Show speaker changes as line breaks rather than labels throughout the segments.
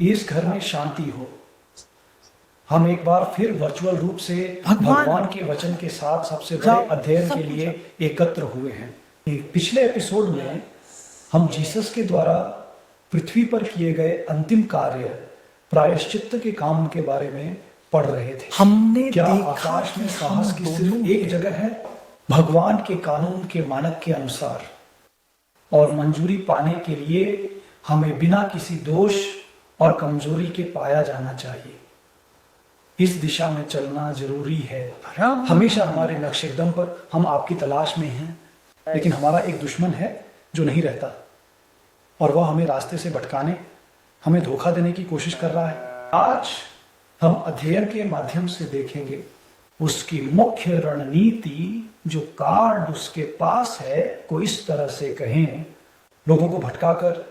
इस घर में शांति हो। हम एक बार फिर वर्चुअल रूप से भगवान के वचन के साथ सबसे बड़े अध्ययन के लिए एकत्र हुए हैं। पिछले एपिसोड में हम जीसस के द्वारा पृथ्वी पर किए गए अंतिम कार्य प्रायश्चित्त के काम के बारे में पढ़ रहे थे।
हमने
क्या
देखा
आकाश में
कि
साहस की
हम
सिर्फ
दोनों
एक जगह है, भगवान के कानून के मानक के अनुसार, और मंजूरी पाने के लिए हमें बिना किसी दोष और कमजोरी के पाया जाना चाहिए। इस दिशा में चलना जरूरी है। हमेशा हमारे नक्शे कदम पर हम आपकी तलाश में हैं, लेकिन हमारा एक दुश्मन है जो नहीं रहता, और वह हमें रास्ते से भटकाने, हमें धोखा देने की कोशिश कर रहा है। आज हम अध्ययन के माध्यम से देखेंगे उसकी मुख्य रणनीति, जो कार्ड उसके पास है, को इस तरह से कहें, लोगों को भटकाकर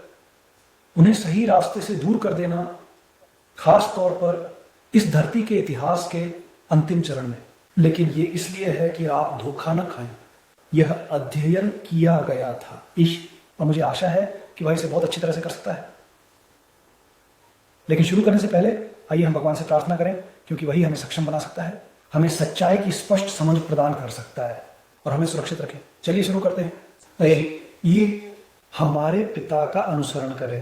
उन्हें सही रास्ते से दूर कर देना, खास तौर पर इस धरती के इतिहास के अंतिम चरण में। लेकिन ये इसलिए है कि आप धोखा न खाएं। यह अध्ययन किया गया था और मुझे आशा है कि वह इसे बहुत अच्छी तरह से कर सकता है। लेकिन शुरू करने से पहले आइए हम भगवान से प्रार्थना करें, क्योंकि वही हमें सक्षम बना सकता है, हमें सच्चाई की स्पष्ट समझ प्रदान कर सकता है और हमें सुरक्षित रखें। चलिए शुरू करते हैं। ये हमारे पिता का अनुसरण करें।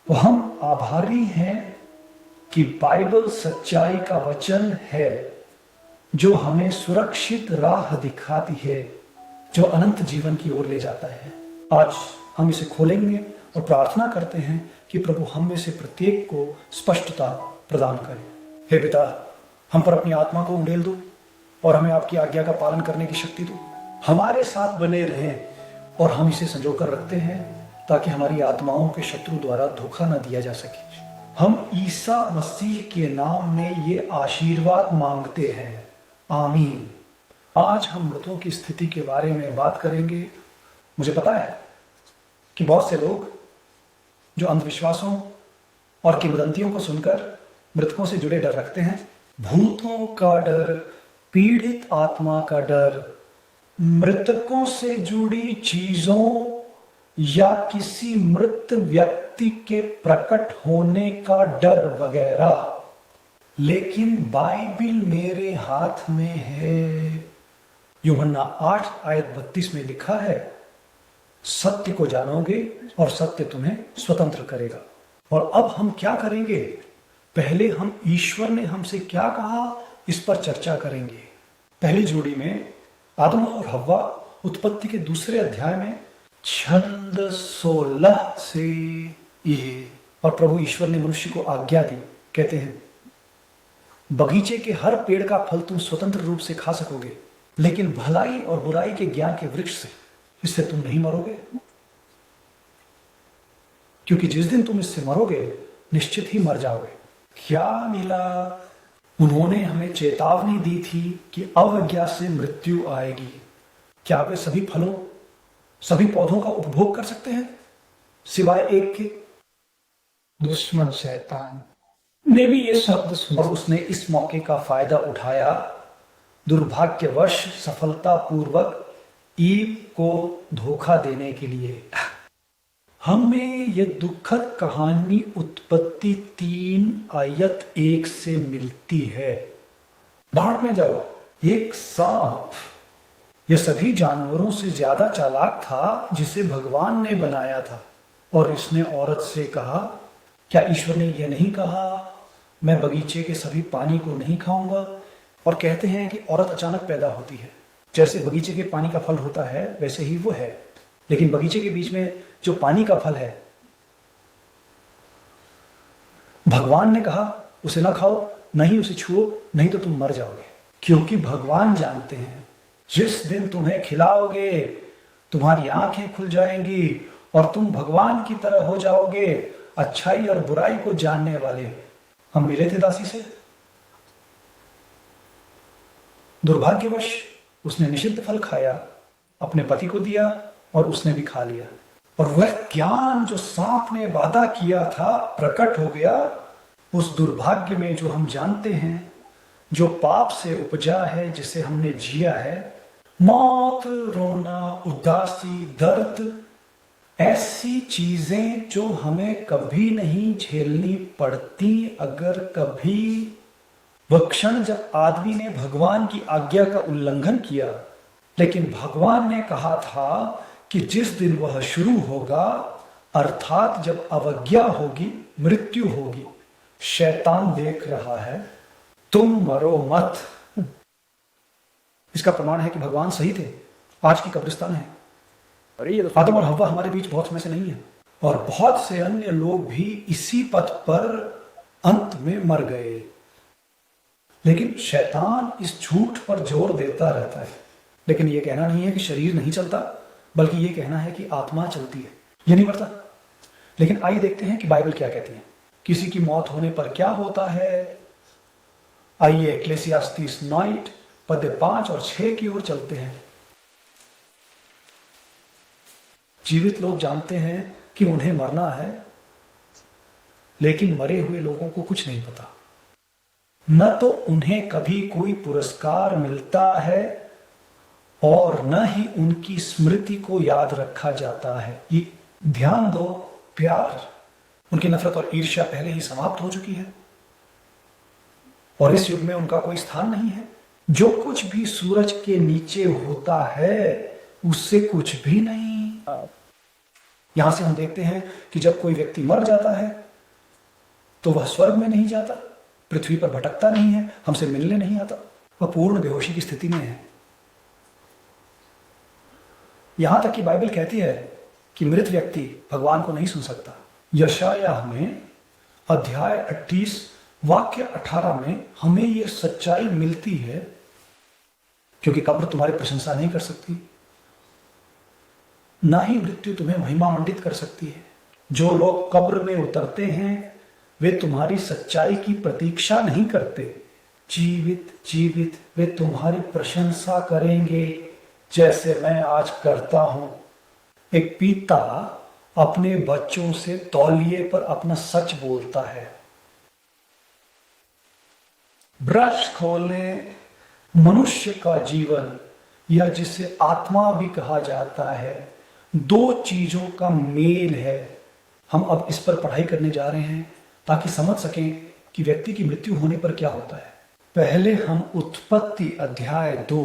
तो हम आभारी हैं कि बाइबल सच्चाई का वचन है, जो हमें सुरक्षित राह दिखाती है, जो अनंत जीवन की ओर ले जाता है। आज हम इसे खोलेंगे और प्रार्थना करते हैं कि प्रभु हम में से प्रत्येक को स्पष्टता प्रदान करें। हे पिता, हम पर अपनी आत्मा को उंडेल दो और हमें आपकी आज्ञा का पालन करने की शक्ति दो। हमारे साथ बने रहें और हम इसे संजोकर रखते हैं, ताकि हमारी आत्माओं के शत्रु द्वारा धोखा न दिया जा सके। हम ईसा मसीह के नाम में ये आशीर्वाद मांगते हैं, आमीन। आज हम मृतों की स्थिति के बारे में बात करेंगे। मुझे पता है कि बहुत से लोग जो अंधविश्वासों और किंवदंतियों को सुनकर मृतकों से जुड़े डर रखते हैं, भूतों का डर, पीड़ित आत्मा का डर, मृतकों से जुड़ी चीजों या किसी मृत व्यक्ति के प्रकट होने का डर वगैरह। लेकिन बाइबिल मेरे हाथ में है। यूहन्ना 8 आयत 32 में लिखा है, सत्य को जानोगे और सत्य तुम्हें स्वतंत्र करेगा। और अब हम क्या करेंगे? पहले हम ईश्वर ने हमसे क्या कहा, इस पर चर्चा करेंगे। पहली जोड़ी में आदम और हव्वा उत्पत्ति के दूसरे अध्याय में छंद 16 से ये, और प्रभु ईश्वर ने मनुष्य को आज्ञा दी, कहते हैं, बगीचे के हर पेड़ का फल तुम स्वतंत्र रूप से खा सकोगे, लेकिन भलाई और बुराई के ज्ञान के वृक्ष से, इससे तुम नहीं मरोगे, क्योंकि जिस दिन तुम इससे मरोगे निश्चित ही मर जाओगे। क्या मिला? उन्होंने हमें चेतावनी दी थी कि अवज्ञा से मृत्यु आएगी। क्या वे सभी फलों, सभी पौधों का उपभोग कर सकते हैं, सिवाय एक के?
दुश्मन शैतान
ने भी ये शब्द सुना, और उसने इस मौके का फायदा उठाया, दुर्भाग्यवश सफलतापूर्वक ईव को धोखा देने के लिए। हमें ये दुखद कहानी उत्पत्ति 3 आयत 1 से मिलती है। बाढ़ में जाओ, एक सांप, यह सभी जानवरों से ज्यादा चालाक था जिसे भगवान ने बनाया था, और इसने औरत से कहा, क्या ईश्वर ने यह नहीं कहा, मैं बगीचे के सभी पानी को नहीं खाऊंगा? और कहते हैं कि औरत अचानक पैदा होती है, जैसे बगीचे के पानी का फल होता है वैसे ही वो है। लेकिन बगीचे के बीच में जो पानी का फल है, भगवान ने कहा उसे ना खाओ, नहीं उसे छुओ, नहीं तो तुम मर जाओगे। क्योंकि भगवान जानते हैं जिस दिन तुम्हें खिलाओगे तुम्हारी आंखें खुल जाएंगी और तुम भगवान की तरह हो जाओगे, अच्छाई और बुराई को जानने वाले। हम मिले थे दासी से, दुर्भाग्यवश उसने निषिद्ध फल खाया, अपने पति को दिया और उसने भी खा लिया, और वह ज्ञान जो सांप ने वादा किया था प्रकट हो गया। उस दुर्भाग्य में जो हम जानते हैं, जो पाप से उपजा है, जिसे हमने जिया है, मौत, रोना, उदासी, दर्द, ऐसी चीजें जो हमें कभी नहीं झेलनी पड़ती, अगर कभी वह क्षण जब आदमी ने भगवान की आज्ञा का उल्लंघन किया, लेकिन भगवान ने कहा था कि जिस दिन वह शुरू होगा, अर्थात जब अवज्ञा होगी, मृत्यु होगी, शैतान देख रहा है, तुम मरो मत। इसका प्रमाण है कि भगवान सही थे। आज की कब्रिस्तान है। आदम और हव्वा हमारे बीच बहुत समय से नहीं है, और बहुत से अन्य लोग भी इसी पथ पर अंत में मर गए। लेकिन शैतान इस झूठ पर जोर देता रहता है। लेकिन यह कहना नहीं है कि शरीर नहीं चलता, बल्कि यह कहना है कि आत्मा चलती है, यह नहीं मरता। लेकिन आइए देखते हैं कि बाइबल क्या कहती है, किसी की मौत होने पर क्या होता है। आइए इक्लेसियास्तीस 9 पद 5 और 6 की ओर चलते हैं। जीवित लोग जानते हैं कि उन्हें मरना है, लेकिन मरे हुए लोगों को कुछ नहीं पता। न तो उन्हें कभी कोई पुरस्कार मिलता है और न ही उनकी स्मृति को याद रखा जाता है। ये ध्यान दो, प्यार, उनकी नफरत और ईर्ष्या पहले ही समाप्त हो चुकी है और इस युग में उनका कोई स्थान नहीं है। जो कुछ भी सूरज के नीचे होता है उससे कुछ भी नहीं। यहां से हम देखते हैं कि जब कोई व्यक्ति मर जाता है तो वह स्वर्ग में नहीं जाता, पृथ्वी पर भटकता नहीं है, हमसे मिलने नहीं आता, वह पूर्ण बेहोशी की स्थिति में है। यहां तक कि बाइबल कहती है कि मृत व्यक्ति भगवान को नहीं सुन सकता। यशायाह में अध्याय 28 वाक्य 18 में हमें यह सच्चाई मिलती है, क्योंकि कब्र तुम्हारी प्रशंसा नहीं कर सकती, ना ही मृत्यु तुम्हें महिमा मंडित कर सकती है। जो लोग कब्र में उतरते हैं वे तुम्हारी सच्चाई की प्रतीक्षा नहीं करते। जीवित जीवित वे तुम्हारी प्रशंसा करेंगे, जैसे मैं आज करता हूं। एक पिता अपने बच्चों से तौलिए पर अपना सच बोलता है। ब्रश खोलें, मनुष्य का जीवन, या जिसे आत्मा भी कहा जाता है, दो चीजों का मेल है। हम अब इस पर पढ़ाई करने जा रहे हैं ताकि समझ सकें कि व्यक्ति की मृत्यु होने पर क्या होता है। पहले हम उत्पत्ति अध्याय 2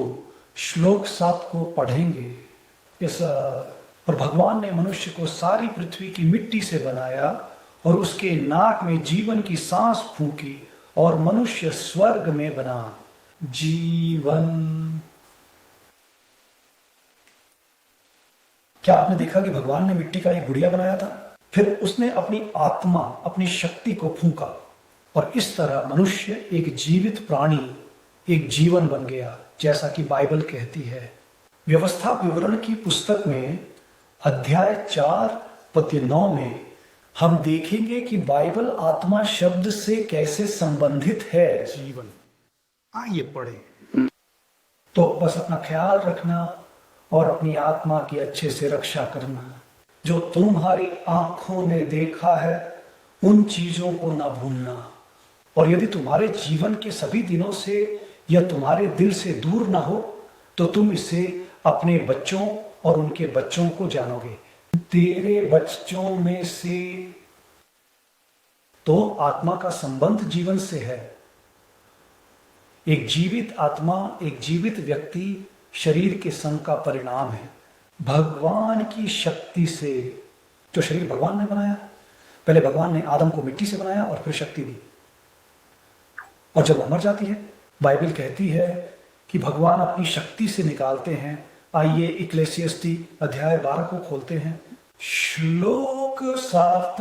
श्लोक 7 को पढ़ेंगे। और भगवान ने मनुष्य को सारी पृथ्वी की मिट्टी से बनाया और उसके नाक में जीवन की सांस फूंकी और मनुष्य स्वर्ग में बना। जीवन। क्या आपने देखा कि भगवान ने मिट्टी का एक गुड़िया बनाया था, फिर उसने अपनी आत्मा, अपनी शक्ति को फूंका और इस तरह मनुष्य एक जीवित प्राणी, एक जीवन बन गया, जैसा कि बाइबल कहती है। व्यवस्था विवरण की पुस्तक में अध्याय 4 पद 9 में हम देखेंगे कि बाइबल आत्मा शब्द से कैसे संबंधित है। जीवन। आइए पढ़े। तो बस अपना ख्याल रखना और अपनी आत्मा की अच्छे से रक्षा करना। जो तुम्हारी आंखों ने देखा है उन चीजों को न भूलना, और यदि तुम्हारे जीवन के सभी दिनों से या तुम्हारे दिल से दूर ना हो तो तुम इसे अपने बच्चों और उनके बच्चों को जानोगे। तेरे बच्चों में से तो आत्मा का संबंध जीवन से है। एक जीवित आत्मा, एक जीवित व्यक्ति शरीर के संग का परिणाम है। भगवान की शक्ति से, जो शरीर भगवान ने बनाया, पहले भगवान ने आदम को मिट्टी से बनाया और फिर शक्ति दी, और जब वो मर जाती है बाइबल कहती है कि भगवान अपनी शक्ति से निकालते हैं। आइए इक्लेसियास्ती अध्याय 12 को खोलते हैं। श्लोक 7।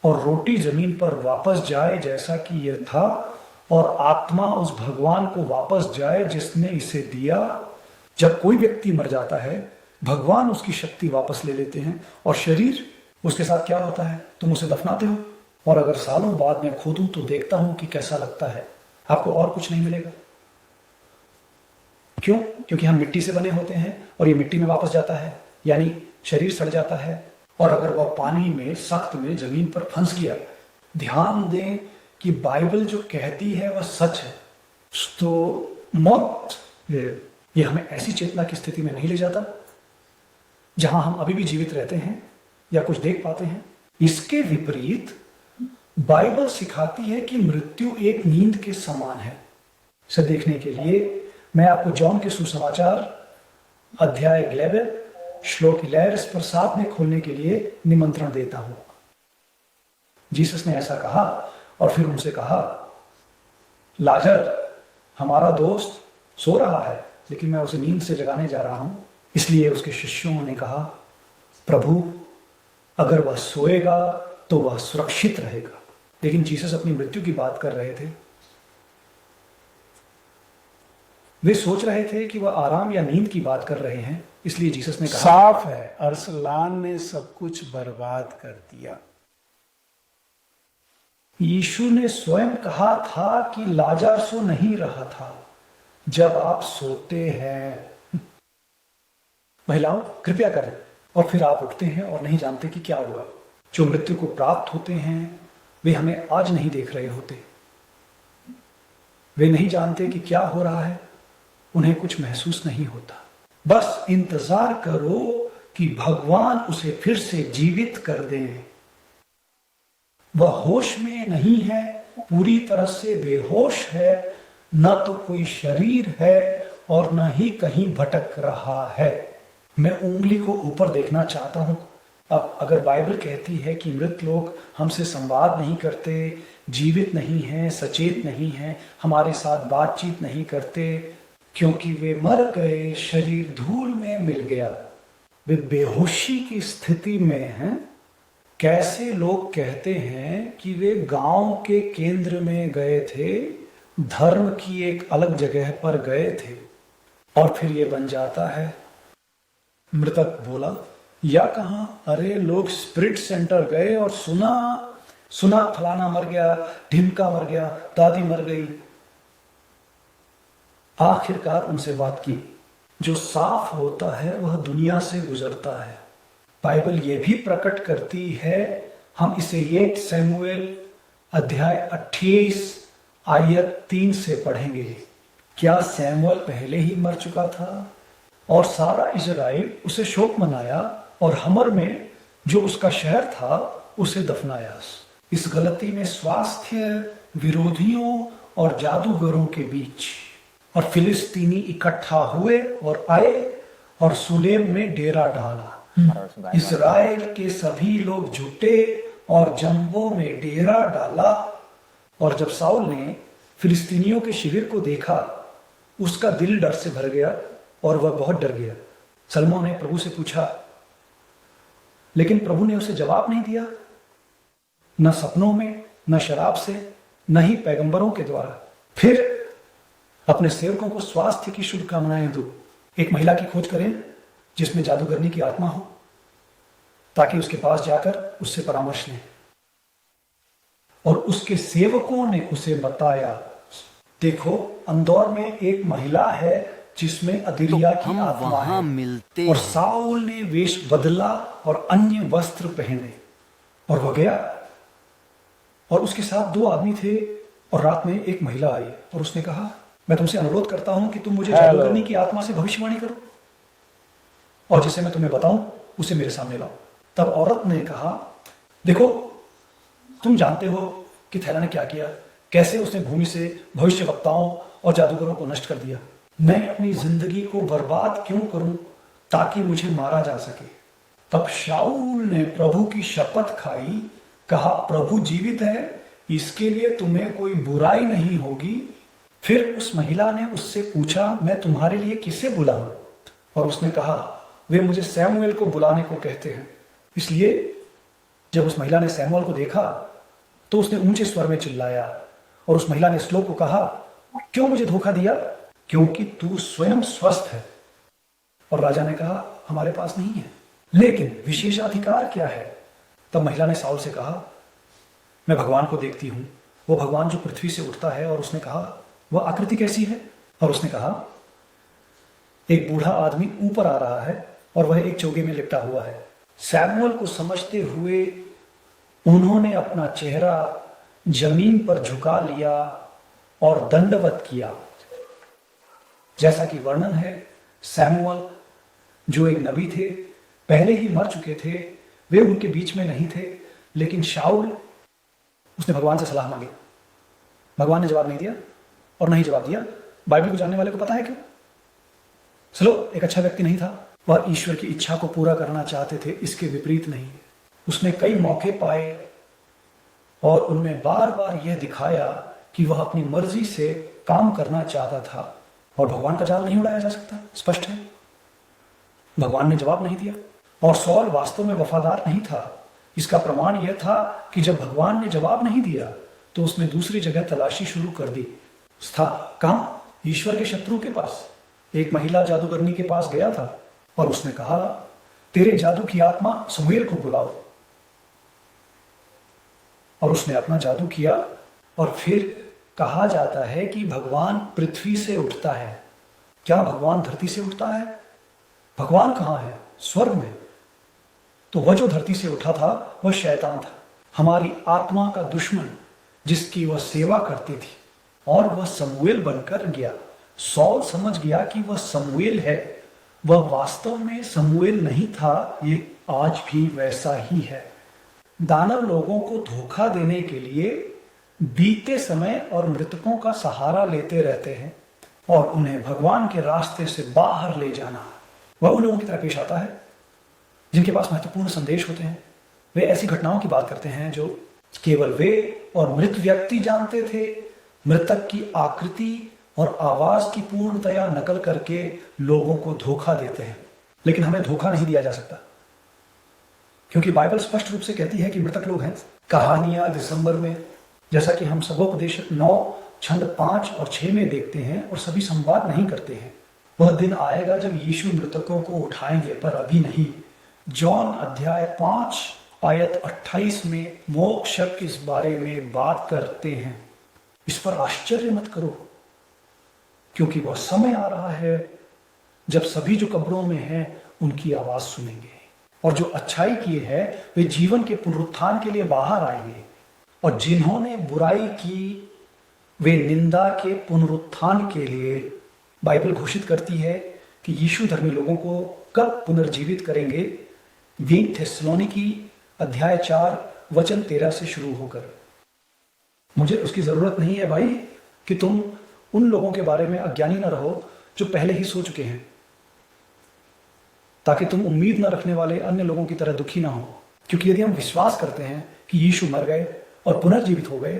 और रोटी जमीन पर वापस जाए जैसा कि यह था, और आत्मा उस भगवान को वापस जाए जिसने इसे दिया। जब कोई व्यक्ति मर जाता है भगवान उसकी शक्ति वापस ले लेते हैं और शरीर, उसके साथ क्या होता है? तुम उसे दफनाते हो, और अगर सालों बाद में खोदूं तो देखता हूं कि कैसा लगता है। आपको और कुछ नहीं मिलेगा। क्यों? क्योंकि हम मिट्टी से बने होते हैं और ये मिट्टी में वापस जाता है, यानी शरीर सड़ जाता है। और अगर वह पानी में, सख्त में, जमीन पर फंस गया, ध्यान दें कि बाइबल जो कहती है वह सच है। तो मौत ये हमें ऐसी चेतना की स्थिति में नहीं ले जाता जहां हम अभी भी जीवित रहते हैं या कुछ देख पाते हैं। इसके विपरीत बाइबल सिखाती है कि मृत्यु एक नींद के समान है। इसे देखने के लिए मैं आपको जॉन के सुसमाचार अध्याय 11 श्लोक 11 पर साथ में खोलने के लिए निमंत्रण देता हूं। जीसस ने ऐसा कहा और फिर उनसे कहा, लाजर हमारा दोस्त सो रहा है, लेकिन मैं उसे नींद से जगाने जा रहा हूं। इसलिए उसके शिष्यों ने कहा, प्रभु अगर वह सोएगा तो वह सुरक्षित रहेगा। लेकिन जीसस अपनी मृत्यु की बात कर रहे थे। वे सोच रहे थे कि वह आराम या नींद की बात कर रहे हैं। इसलिए जीसस ने कहा,
साफ है अरसलान ने सब कुछ बर्बाद कर दिया।
यीशु ने स्वयं कहा था कि लाजर सो नहीं रहा था। जब आप सोते हैं, महिलाओं कृपया करें, और फिर आप उठते हैं और नहीं जानते कि क्या हुआ। जो मृत्यु को प्राप्त होते हैं वे हमें आज नहीं देख रहे होते। वे नहीं जानते कि क्या हो रहा है, उन्हें कुछ महसूस नहीं होता। बस इंतजार करो कि भगवान उसे फिर से जीवित कर दें। वह होश में नहीं है, पूरी तरह से बेहोश है, न तो कोई शरीर है और न ही कहीं भटक रहा है। मैं उंगली को ऊपर देखना चाहता हूं। अब अगर बाइबल कहती है कि मृत लोग हमसे संवाद नहीं करते, जीवित नहीं हैं, सचेत नहीं हैं, हमारे साथ बातचीत नहीं करते क्योंकि वे मर गए, शरीर धूल में मिल गया, वे बेहोशी की स्थिति में हैं, कैसे लोग कहते हैं कि वे गांव के केंद्र में गए थे, धर्म की एक अलग जगह पर गए थे, और फिर ये बन जाता है। मृतक बोला, या कहा, अरे लोग स्पिरिट सेंटर गए और सुना फलाना मर गया, ढिमका मर गया, दादी मर गई। आखिरकार उनसे बात की। जो साफ होता है वह दुनिया से गुजरता है। बाइबल यह भी प्रकट करती है, हम इसे 1 शमूएल अध्याय 28 आयत 3 से पढ़ेंगे। क्या शमूएल पहले ही मर चुका था और सारा इजराइल उसे शोक मनाया और हमर में जो उसका शहर था उसे दफनाया। इस गलती में स्वास्थ्य विरोधियों और जादूगरों के बीच और फिलिस्तीनी इकट्ठा हुए और आए और सुलेम में डेरा डाला। इस्राएल के सभी लोग जुटे और जंबो में डेरा डाला। और जब साउल ने फिलिस्तीनियों के शिविर को देखा, उसका दिल डर से भर गया और वह बहुत डर गया। सलमों ने प्रभु से पूछा, लेकिन प्रभु ने उसे जवाब नहीं दिया, न सपनों में, न शराब से, न ही पैगंबरों के द्वारा। फिर अपने सेवकों को स्वास्थ्य की शुभकामनाएं दो। एक महिला की खोज करें जिसमें जादूगरनी की आत्मा हो, ताकि उसके पास जाकर उससे परामर्श लें। और उसके सेवकों ने उसे बताया, देखो अंदौर में एक महिला है जिसमें अदिरिया की आत्मा है।
मिलते
और साउल ने वेश बदला और अन्य वस्त्र पहने और वह गया। और उसके साथ 2 आदमी थे और रात में एक महिला आई और उसने कहा, मैं तुमसे अनुरोध करता हूं कि तुम मुझे जादूगरनी की आत्मा से भविष्यवाणी करो और जिसे मैं तुम्हें बताऊं उसे मेरे सामने लाओ। तब औरत ने कहा, देखो तुम जानते हो कि थैला ने क्या किया, कैसे उसने भूमि से भविष्यवक्ताओं और जादूगरों को नष्ट कर दिया। मैं अपनी जिंदगी को बर्बाद क्यों करूं ताकि मुझे मारा जा सके। तब शाऊल ने प्रभु की शपथ खाई, कहा, प्रभु जीवित है, इसके लिए तुम्हें कोई बुराई नहीं होगी। फिर उस महिला ने उससे पूछा, मैं तुम्हारे लिए किसे बुलाऊं? और उसने कहा, वे मुझे शमूएल को बुलाने को कहते हैं। इसलिए जब उस महिला ने शमूएल को देखा तो उसने ऊंचे स्वर में चिल्लाया और उस महिला ने इस लोग को कहा, क्यों मुझे धोखा दिया? क्योंकि तू स्वयं स्वस्थ है। और राजा ने कहा, हमारे पास नहीं है, लेकिन विशेषाधिकार क्या है? तब महिला ने साउल से कहा, मैं भगवान को देखती हूं, वो भगवान जो पृथ्वी से उठता है। और उसने कहा, वह आकृति कैसी है? और उसने कहा, एक बूढ़ा आदमी ऊपर आ रहा है और वह एक चौगे में लिपटा हुआ है। शमूएल को समझते हुए उन्होंने अपना चेहरा जमीन पर झुका लिया और दंडवत किया। जैसा कि वर्णन है, शमूएल जो एक नबी थे, पहले ही मर चुके थे, वे उनके बीच में नहीं थे। लेकिन शाऊल, उसने भगवान से सलाह मांगी, भगवान ने जवाब नहीं दिया और नहीं जवाब दिया। बाइबल को जानने वाले को पता है क्यों? चलो, एक अच्छा व्यक्ति नहीं था, वह ईश्वर की इच्छा को पूरा करना चाहते थे, इसके विपरीत नहीं। उसने कई मौके पाए और उनमें बार बार यह दिखाया कि वह अपनी मर्जी से काम करना चाहता था और भगवान का जाल नहीं उड़ाया जा सकता, स्पष्ट है। भगवान ने जवाब नहीं दिया और सौल वास्तव में वफादार नहीं था। इसका प्रमाण यह था कि जब भगवान ने जवाब नहीं दिया तो उसने दूसरी जगह तलाशी शुरू कर दी। था कहाँ? ईश्वर के शत्रु के पास। एक महिला जादूगरनी के पास गया था और उसने कहा, तेरे जादू की आत्मा समूएल को बुलाओ। और उसने अपना जादू किया और फिर कहा जाता है कि भगवान पृथ्वी से उठता है। क्या भगवान धरती से उठता है? भगवान कहाँ है? स्वर्ग में। तो वह जो धरती से उठा था वह शैतान था, हमारी आत्मा का दुश्मन, जिसकी वह सेवा करती थी, और वह समूएल बनकर गया। सौल समझ गया कि वह समूएल है। वह वास्तव में समूएल नहीं था, ये आज भी वैसा ही है। दानव लोगों को धोखा देने के लिए बीते समय और मृतकों का सहारा लेते रहते हैं और उन्हें भगवान के रास्ते से बाहर ले जाना। वह उन लोगों की तरह पेश आता है जिनके पास महत्वपूर्ण संदेश होते हैं। वे ऐसी घटनाओं की बात करते हैं जो केवल वे और मृत व्यक्ति जानते थे। मृतक की आकृति और आवाज की पूर्णतया नकल करके लोगों को धोखा देते हैं। लेकिन हमें धोखा नहीं दिया जा सकता, क्योंकि बाइबल स्पष्ट रूप से कहती है कि मृतक लोग हैं। कहानियां दिसंबर में, जैसा कि हम सबोपदेशक 9 छंद 5 और 6 में देखते हैं, और सभी संवाद नहीं करते हैं। वह दिन आएगा जब यीशु मृतकों को उठाएंगे, पर अभी नहीं। जॉन अध्याय 5 आयत 28 में मोक्ष के इस बारे में बात करते हैं। इस पर आश्चर्य मत करो, क्योंकि वह समय आ रहा है जब सभी जो कब्रों में हैं उनकी आवाज सुनेंगे, और जो अच्छाई किए हैं वे जीवन के पुनरुत्थान के लिए बाहर आएंगे, और जिन्होंने बुराई की वे निंदा के पुनरुत्थान के लिए। बाइबल घोषित करती है कि यीशु धर्मी लोगों को कब पुनर्जीवित करेंगे। 2 थिस्सलुनीकी अध्याय 4 वचन 13 से शुरू होकर। मुझे उसकी जरूरत नहीं है भाई कि तुम उन लोगों के बारे में अज्ञानी न रहो जो पहले ही सो चुके हैं, ताकि तुम उम्मीद न रखने वाले अन्य लोगों की तरह दुखी ना हो। क्योंकि यदि हम विश्वास करते हैं कि यीशु मर गए और पुनर्जीवित हो गए,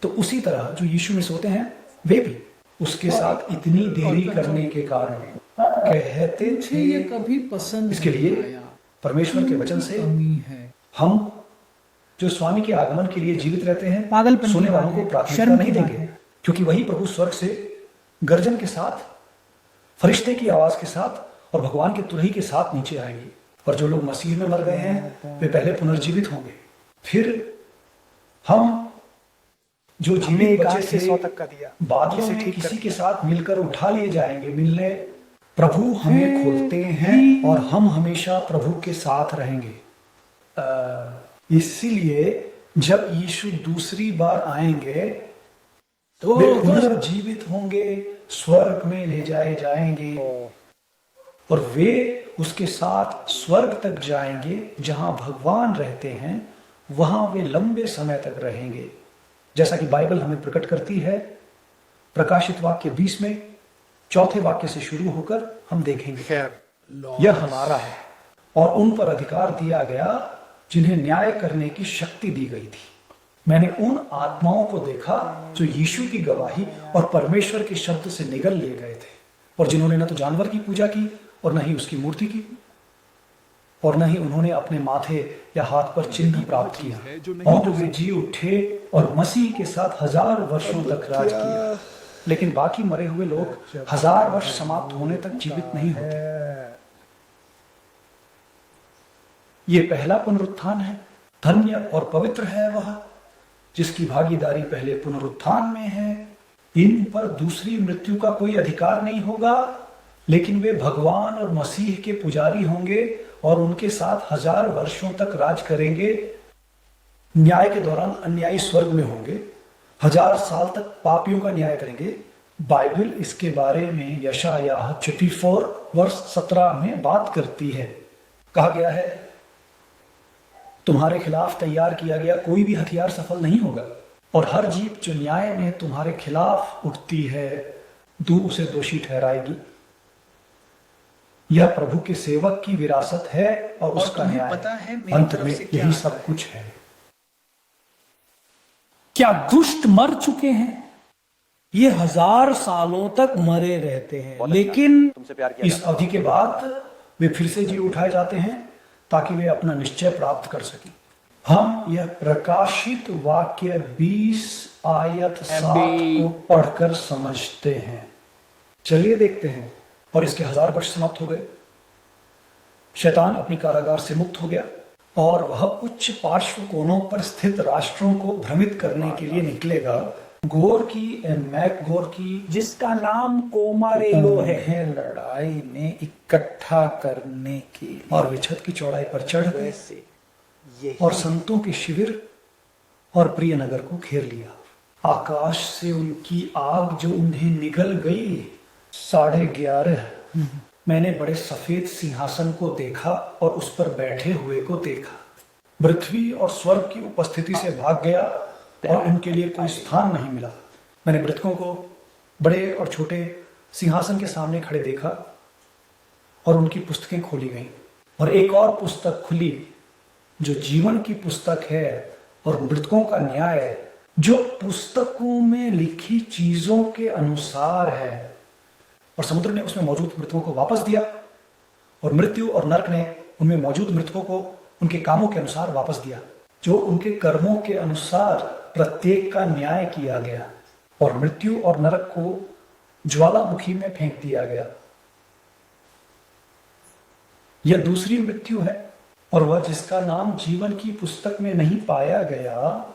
तो उसी तरह जो यीशु में सोते हैं वे भी उसके साथ इतनी देरी करने के कारण कहते थे।
ये कभी पसंद
इसके लिए परमेश्वर के वचन से हम जो स्वामी के आगमन के लिए जीवित रहते हैं,
पागलपन
सोने वालों को प्रार्थना नहीं देंगे, क्योंकि वही प्रभु स्वर्ग से गर्जन के साथ, फरिश्ते की आवाज के साथ और भगवान के तुरही के साथ नीचे आएंगे। और जो लोग मसीह में मर गए हैं वे पहले पुनर्जीवित होंगे। फिर हम जो जीवित बचे
से
थे
100 तक का दिया,
बादलों में किसी के साथ मिलकर उठा लिए जाएंगे। मिलने प्रभु हमें खोलते हैं और हम हमेशा प्रभु के साथ रहेंगे। इसीलिए जब यीशु दूसरी बार आएंगे तो वे पुनर्जीवित होंगे, स्वर्ग में ले जाए जाएंगे और वे उसके साथ स्वर्ग तक जाएंगे जहां भगवान रहते हैं। वहां वे लंबे समय तक रहेंगे, जैसा कि बाइबल हमें प्रकट करती है। प्रकाशित वाक्य 20 में 4 वाक्य से शुरू होकर हम देखेंगे। यह हमारा है और उन पर अधिकार दिया गया जिन्हें न्याय करने की शक्ति दी गई थी। मैंने उन आत्माओं को देखा जो यीशु की गवाही और परमेश्वर के शब्द से निगल लिए गए थे, और जिन्होंने न तो जानवर की पूजा की और न ही उसकी मूर्ति की, और न ही उन्होंने अपने माथे या हाथ पर चिन्ह प्राप्त किया। और वे जी उठे और मसीह के साथ 1000 वर्षों तक राज किया। लेकिन बाकी मरे हुए लोग 1000 वर्ष समाप्त होने तक जीवित नहीं होते। ये पहला पुनरुत्थान है। धन्य और पवित्र है वह जिसकी भागीदारी पहले पुनरुत्थान में है। इन पर दूसरी मृत्यु का कोई अधिकार नहीं होगा, लेकिन वे भगवान और मसीह के पुजारी होंगे और उनके साथ 1000 वर्षों तक राज करेंगे। न्याय के दौरान अन्यायी स्वर्ग में होंगे, 1000 साल तक पापियों का न्याय करेंगे। बाइबल इसके बारे में यशायाह 44 वर्ष 17 में बात करती है। कहा गया है तुम्हारे खिलाफ तैयार किया गया कोई भी हथियार सफल नहीं होगा, और हर जीत जो न्याय में तुम्हारे खिलाफ उठती है तू उसे दोषी ठहराएगी। यह प्रभु के सेवक की विरासत है और उसका न्याय।
पता है
अंत में यही सब कुछ है। क्या दुष्ट मर चुके हैं? ये 1000 सालों तक मरे रहते हैं, लेकिन इस अवधि के बाद वे फिर से जी उठाए जाते हैं ताकि वे अपना निश्चय प्राप्त कर सकें। हम यह प्रकाशित वाक्य 20 आयत 7 को पढ़कर समझते हैं। चलिए देखते हैं। और इसके 1000 वर्ष समाप्त हो गए। शैतान अपनी कारागार से मुक्त हो गया और वह उच्च पार्श्व कोनों पर स्थित राष्ट्रों को भ्रमित करने के लिए निकलेगा। गोर की एंड मैकगोर की,
जिसका नाम कोमारेलो है, लड़ाई में इकट्ठा करने के लिए,
और वे छत की चौड़ाई पर चढ़ गए
वैसे
और संतों के शिविर और प्रिय नगर को घेर लिया। आकाश से उनकी आग जो उन्हें निगल गई। 11:30 मैंने बड़े सफेद सिंहासन को देखा और उस पर बैठे हुए को देखा। पृथ्वी और स्वर्ग की उपस्थिति से भाग गया और उनके लिए कोई स्थान नहीं मिला। मैंने मृतकों को बड़े और छोटे सिंहासन के सामने खड़े देखा और उनकी पुस्तकें खोली गईं, और एक और पुस्तक खुली जो जीवन की पुस्तक है और मृतकों का न्याय है, जो पुस्तकों में लिखी चीजों के अनुसार है। और समुद्र ने उसमें मौजूद मृतकों को वापस दिया, और मृत्यु और नरक ने उनमें मौजूद मृतकों को उनके कामों के अनुसार वापस दिया, जो उनके कर्मों के अनुसार प्रत्येक का न्याय किया गया। और मृत्यु और नरक को ज्वालामुखी में फेंक दिया गया। यह दूसरी मृत्यु है, और वह जिसका नाम जीवन की पुस्तक में नहीं पाया गया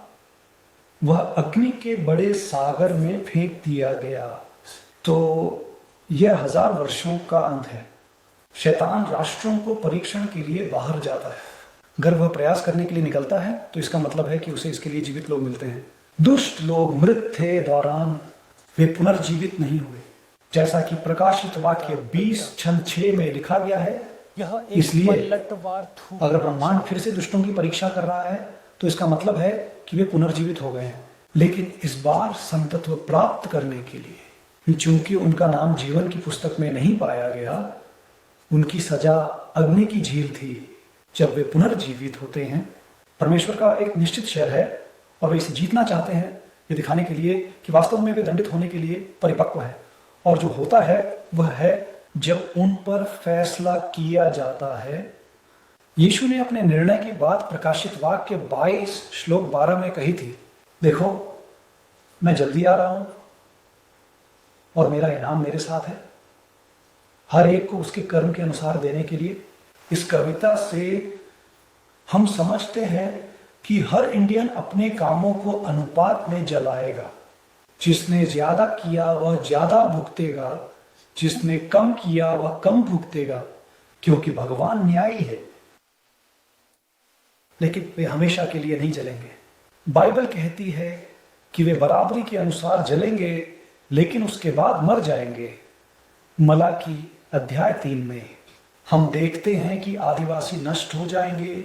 वह अग्नि के बड़े सागर में फेंक दिया गया। तो यह 1000 वर्षों का अंत है। शैतान राष्ट्रों को परीक्षण के लिए बाहर जाता है। अगर वह प्रयास करने के लिए निकलता है तो इसका मतलब है कि उसे इसके लिए जीवित लोग मिलते हैं। दुष्ट लोग मृत थे दौरान, वे पुनर्जीवित नहीं हुए, जैसा कि प्रकाशित वाक्य 20:6 में लिखा गया है। इसलिए अगर ब्रह्मांड फिर से दुष्टों की परीक्षा कर रहा है तो इसका मतलब है कि वे पुनर्जीवित हो गए हैं, लेकिन इस बार संतत्व प्राप्त करने के लिए, चूंकि उनका नाम जीवन की पुस्तक में नहीं पाया गया। उनकी सजा अग्नि की झील थी। जब वे पुनर्जीवित होते हैं, परमेश्वर का एक निश्चित शहर है और वे इसे जीतना चाहते हैं, ये दिखाने के लिए कि वास्तव में वे दंडित होने के लिए परिपक्व है। और जो होता है वह है जब उन पर फैसला किया जाता है। यीशु ने अपने निर्णय की बात प्रकाशित वाक्य 22 श्लोक 12 में कही थी, देखो मैं जल्दी आ रहा हूं और मेरा इनाम मेरे साथ है, हर एक को उसके कर्म के अनुसार देने के लिए। इस कविता से हम समझते हैं कि हर इंडियन अपने कामों को अनुपात में जलाएगा। जिसने ज्यादा किया वह ज्यादा भुगतेगा, जिसने कम किया वह कम भुगतेगा, क्योंकि भगवान न्यायी है। लेकिन वे हमेशा के लिए नहीं जलेंगे। बाइबल कहती है कि वे बराबरी के अनुसार जलेंगे, लेकिन उसके बाद मर जाएंगे। मलाकी अध्याय 3 में हम देखते हैं कि आदिवासी नष्ट हो जाएंगे।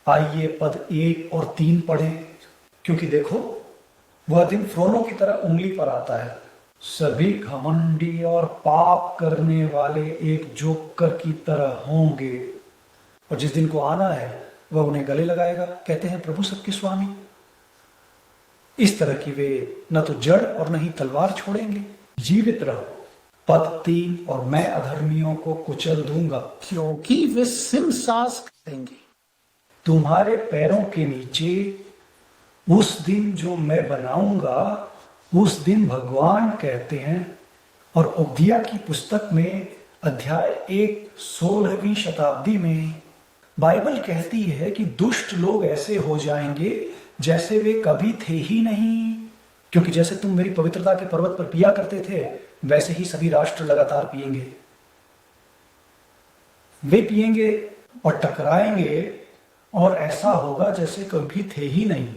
आइए पद 1 और 3 पढ़ें, क्योंकि देखो वह दिन फ्रोनों की तरह उंगली पर आता है। सभी घमंडी और पाप करने वाले एक जोकर की तरह होंगे, और जिस दिन को आना है वह उन्हें गले लगाएगा। कहते हैं प्रभु सबके स्वामी। इस तरह की वे न तो जड़ और न ही तलवार छोड़ेंगे। जीवित रहो। पद 3, और मैं अधर्मियों को कुचल दूंगा,
क्योंकि वे सिमसास करेंगे।
तुम्हारे पैरों के नीचे उस दिन जो मैं बनाऊंगा, उस दिन भगवान कहते हैं। और ओबदिया की पुस्तक में अध्याय 1 16वीं शताब्दी में बाइबल कहती है कि दुष्ट लोग ऐसे हो जाएंगे जैसे वे कभी थे ही नहीं, क्योंकि जैसे तुम मेरी पवित्रता के पर्वत पर पिया करते थे, वैसे ही सभी राष्ट्र लगातार पिएंगे। वे पिएंगे और टकराएंगे, और ऐसा होगा जैसे कभी थे ही नहीं।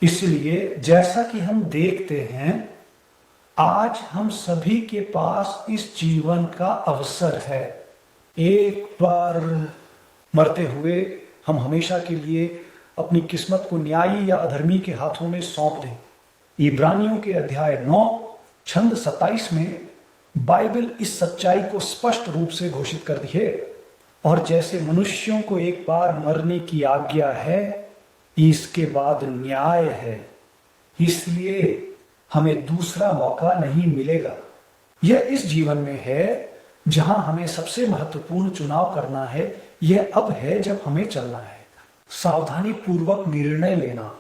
इसलिए जैसा कि हम देखते हैं, आज हम सभी के पास इस जीवन का अवसर है। एक बार मरते हुए हम हमेशा के लिए अपनी किस्मत को न्यायी या अधर्मी के हाथों में सौंप दें। इब्रानियों के अध्याय 9 छंद 27 में बाइबल इस सच्चाई को स्पष्ट रूप से घोषित कर दी है। और जैसे मनुष्यों को एक बार मरने की आज्ञा है, इसके बाद न्याय है, इसलिए हमें दूसरा मौका नहीं मिलेगा। यह इस जीवन में है जहां हमें सबसे महत्वपूर्ण चुनाव करना है। यह अब है जब हमें चलना है। सावधानी पूर्वक निर्णय लेना।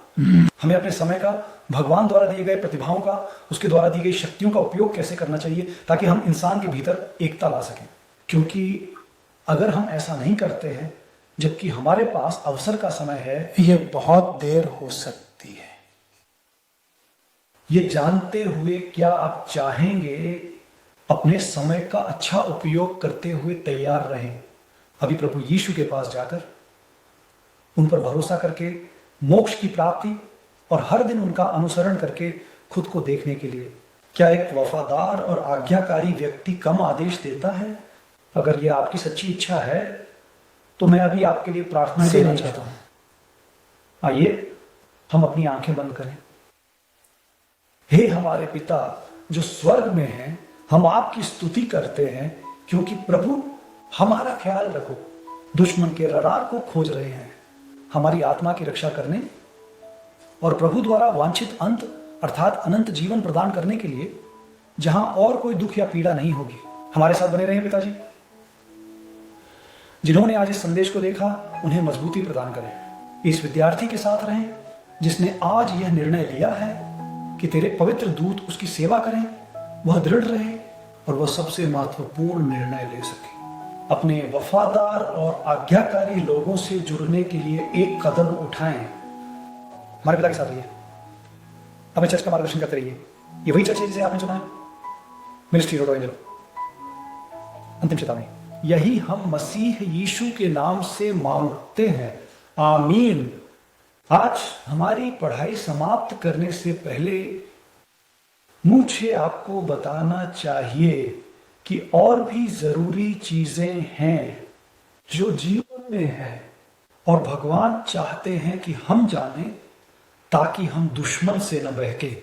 हमें अपने समय का, भगवान द्वारा दिए गए प्रतिभाओं का, उसके द्वारा दी गई शक्तियों का उपयोग कैसे करना चाहिए ताकि हम इंसान के भीतर एकता ला सकें। क्योंकि अगर हम ऐसा नहीं करते हैं जबकि हमारे पास अवसर का समय है,
यह बहुत देर हो सकती है।
ये जानते हुए क्या आप चाहेंगे अपने समय का अच्छा उपयोग करते हुए तैयार रहें, अभी प्रभु यीशु के पास जाकर उन पर भरोसा करके मोक्ष की प्राप्ति और हर दिन उनका अनुसरण करके खुद को देखने के लिए? क्या एक वफादार और आज्ञाकारी व्यक्ति कम आदेश देता है? अगर यह आपकी सच्ची इच्छा है तो मैं अभी आपके लिए प्रार्थना करना चाहता हूं। आइए हम अपनी आंखें बंद करें। हे हमारे पिता जो स्वर्ग में हैं, हम आपकी स्तुति करते हैं क्योंकि प्रभु हमारा ख्याल रखो। दुश्मन के रडार को खोज रहे हैं हमारी आत्मा की रक्षा करने और प्रभु द्वारा वांछित अंत अर्थात अनंत जीवन प्रदान करने के लिए, जहां और कोई दुख या पीड़ा नहीं होगी। हमारे साथ बने रहें पिताजी। जिन्होंने आज इस संदेश को देखा उन्हें मजबूती प्रदान करें। इस विद्यार्थी के साथ रहें जिसने आज यह निर्णय लिया है कि तेरे पवित्र दूत उसकी सेवा करें, वह दृढ़ रहे और वह सबसे महत्वपूर्ण निर्णय ले सके। अपने वफादार और आज्ञाकारी लोगों से जुड़ने के लिए एक कदम उठाएं। हमारे पिता के साथ रहिए, अपने चर्च का मार्गदर्शन करते रहिए। ये वही चर्च है जिसे आपने चुना है, मिनिस्ट्री रोड एंजलो। अंतिम चेतावनी, यही हम मसीह यीशु के नाम से मांगते हैं, आमीन। आज हमारी पढ़ाई समाप्त करने से पहले मुझे आपको बताना चाहिए कि और भी जरूरी चीजें हैं जो जीवन में है और भगवान चाहते हैं कि हम जानें ताकि हम दुश्मन से न बहके।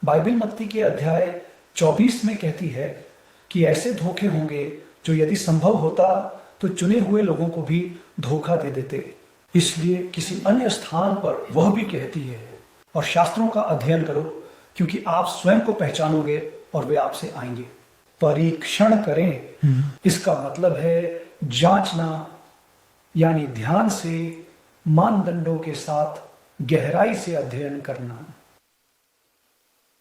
बाइबल मत्ती के अध्याय 24 में कहती है कि ऐसे धोखे होंगे जो यदि संभव होता तो चुने हुए लोगों को भी धोखा दे देते। इसलिए किसी अन्य स्थान पर वह भी कहती है, और शास्त्रों का अध्ययन करो क्योंकि आप स्वयं को पहचानोगे और वे आपसे आएंगे। परीक्षण करें, इसका मतलब है जांचना, यानी ध्यान से, मानदंडों के साथ गहराई से अध्ययन करना।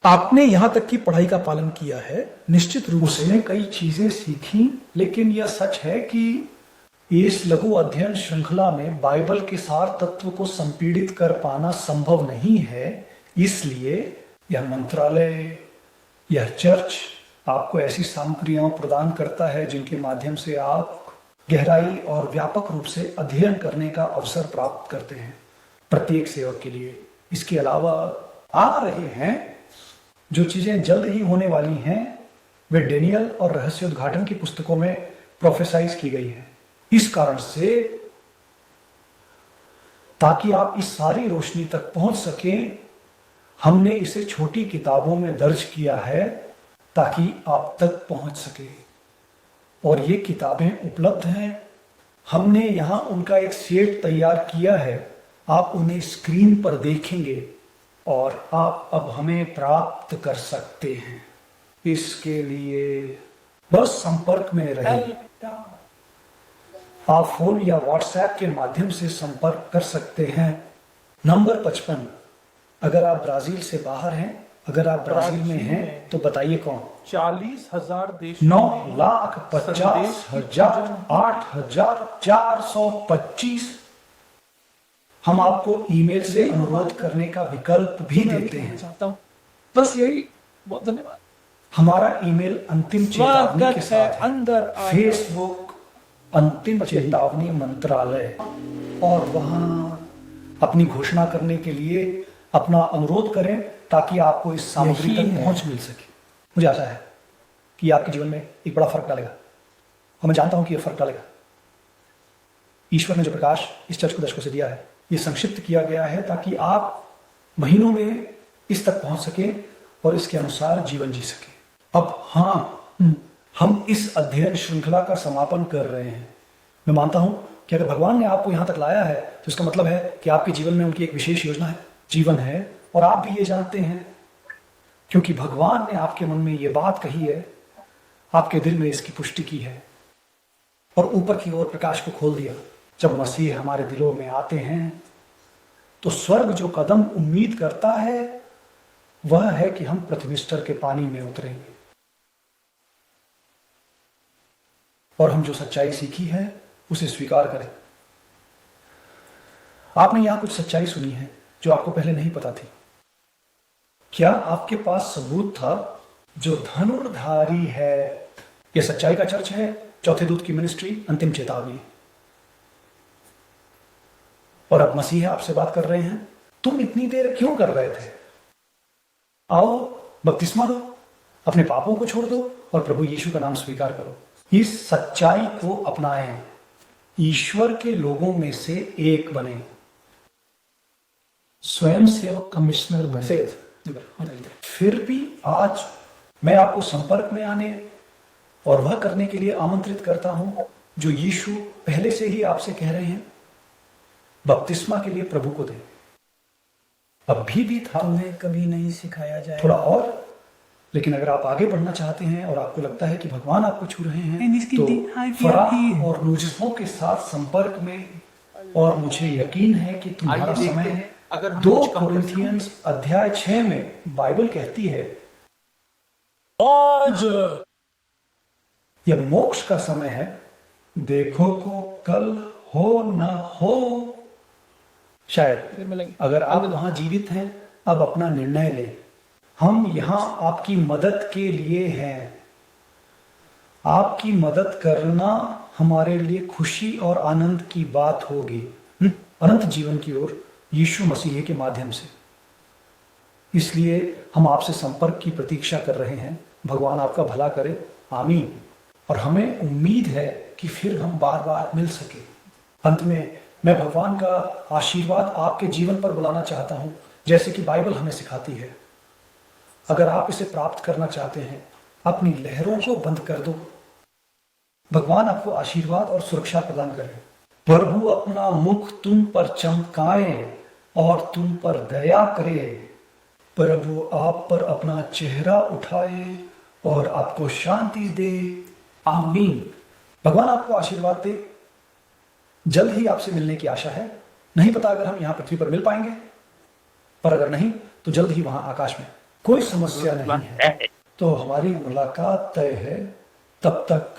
आपने यहां तक की पढ़ाई का पालन किया है, निश्चित रूप से
उसने कई चीजें सीखी, लेकिन यह सच है कि इस लघु अध्ययन श्रृंखला में बाइबल के सार तत्व को संपीड़ित कर पाना संभव नहीं है। इसलिए यह मंत्रालय, यह चर्च आपको ऐसी सामग्रियां प्रदान करता है जिनके माध्यम से आप गहराई और व्यापक रूप से अध्ययन करने का अवसर प्राप्त करते हैं प्रत्येक सेवक के लिए। इसके अलावा आ रहे हैं जो चीजें जल्द ही होने वाली हैं, वे डेनियल और रहस्य उद्घाटन की पुस्तकों में प्रोफेसाइज की गई है। इस कारण से ताकि आप इस सारी रोशनी तक पहुंच सकें, हमने इसे छोटी किताबों में दर्ज किया है ताकि आप तक पहुंच सके। और ये किताबें उपलब्ध हैं। हमने यहां उनका एक सेट तैयार किया है, आप उन्हें स्क्रीन पर देखेंगे और आप अब हमें प्राप्त कर सकते हैं। इसके लिए बस संपर्क में रहें। आप फोन या व्हाट्सएप के माध्यम से संपर्क कर सकते हैं। नंबर 55। अगर आप ब्राजील से बाहर हैं, अगर आप ब्राजील में हैं तो बताइए कौन।
40,000 देश
9,50,000,8,425। हम आपको ईमेल से अनुरोध करने का विकल्प भी देते हैं।
चाहता हूँ, बस यही। बहुत धन्यवाद।
हमारा ईमेल अंतिम चेतावनी के साथ है।
अंदर
फेसबुक अंतिम चेतावनी मंत्रालय, और वहां अपनी घोषणा करने के लिए अपना अनुरोध करें ताकि आपको इस सामग्री तक पहुंच मिल सके। मुझे आशा है कि आपके जीवन में एक बड़ा फर्क डालेगा। और मैं जानता हूं कि यह फर्क डालेगा। ईश्वर ने जो प्रकाश इस चर्च को दशकों से दिया है, यह संक्षिप्त किया गया है ताकि आप महीनों में इस तक पहुंच सके और इसके अनुसार जीवन जी सके। अब हम इस अध्ययन श्रृंखला का समापन कर रहे हैं। मैं मानता हूं कि अगर भगवान ने आपको यहां तक लाया है तो इसका मतलब है कि आपके जीवन में उनकी एक विशेष योजना है, जीवन है, और आप भी ये जानते हैं क्योंकि भगवान ने आपके मन में ये बात कही है, आपके दिल में इसकी पुष्टि की है और ऊपर की ओर प्रकाश को खोल दिया। जब मसीह हमारे दिलों में आते हैं तो स्वर्ग जो कदम उम्मीद करता है वह है कि हम पृथ्वी स्तर के पानी में उतरेंगे और हम जो सच्चाई सीखी है उसे स्वीकार करें। आपने यहां कुछ सच्चाई सुनी है जो आपको पहले नहीं पता थी। क्या आपके पास सबूत था? जो धनुर्धारी है, यह सच्चाई का चर्च है, चौथे दूत की मिनिस्ट्री, अंतिम चेतावनी। और अब मसीह आपसे बात कर रहे हैं, तुम इतनी देर क्यों कर रहे थे? आओ बपतिस्मा दो, अपने पापों को छोड़ दो और प्रभु यीशु का नाम स्वीकार करो। इस सच्चाई को अपनाएं, ईश्वर के लोगों में से एक बने, स्वयं सेवक कमिश्नर बने। फिर भी आज मैं आपको संपर्क में आने और वह करने के लिए आमंत्रित करता हूं जो यीशु पहले से ही आपसे कह रहे हैं, बपतिस्मा के लिए प्रभु को दे। अभी भी था,
तुम्हें कभी नहीं सिखाया जाए
थोड़ा और, लेकिन अगर आप आगे बढ़ना चाहते हैं और आपको लगता है कि भगवान आपको छू रहे हैं तो फराह और मुजफ्फों के साथ संपर्क में, और मुझे यकीन है कि तुम्हारा समय है।
अगर
2 कोरिन्थियंस अध्याय 6 में बाइबल कहती है आज यह मोक्ष का समय है, देखो को कल हो न हो। शायद अगर आप वहां जीवित हैं, अब अपना निर्णय लें। हम यहां आपकी मदद के लिए हैं। आपकी मदद करना हमारे लिए खुशी और आनंद की बात होगी, अनंत जीवन की ओर यीशु मसीह के माध्यम से। इसलिए हम आपसे संपर्क की प्रतीक्षा कर रहे हैं। भगवान आपका भला करे, आमीन। और हमें उम्मीद है कि फिर हम बार बार मिल सके। अंत में मैं भगवान का आशीर्वाद आपके जीवन पर बुलाना चाहता हूं, जैसे कि बाइबल हमें सिखाती है। अगर आप इसे प्राप्त करना चाहते हैं, अपनी लहरों को बंद कर दो। भगवान आपको आशीर्वाद और सुरक्षा प्रदान करे। प्रभु अपना मुख तुम पर चमकाए और तुम पर दया करे। प्रभु आप पर अपना चेहरा उठाए और आपको शांति दे, आमीन। भगवान आपको आशीर्वाद दे। जल्द ही आपसे मिलने की आशा है। नहीं पता अगर हम यहां पृथ्वी पर मिल पाएंगे, पर अगर नहीं तो जल्द ही वहां आकाश में। कोई समस्या नहीं है, तो हमारी मुलाकात तय है। तब तक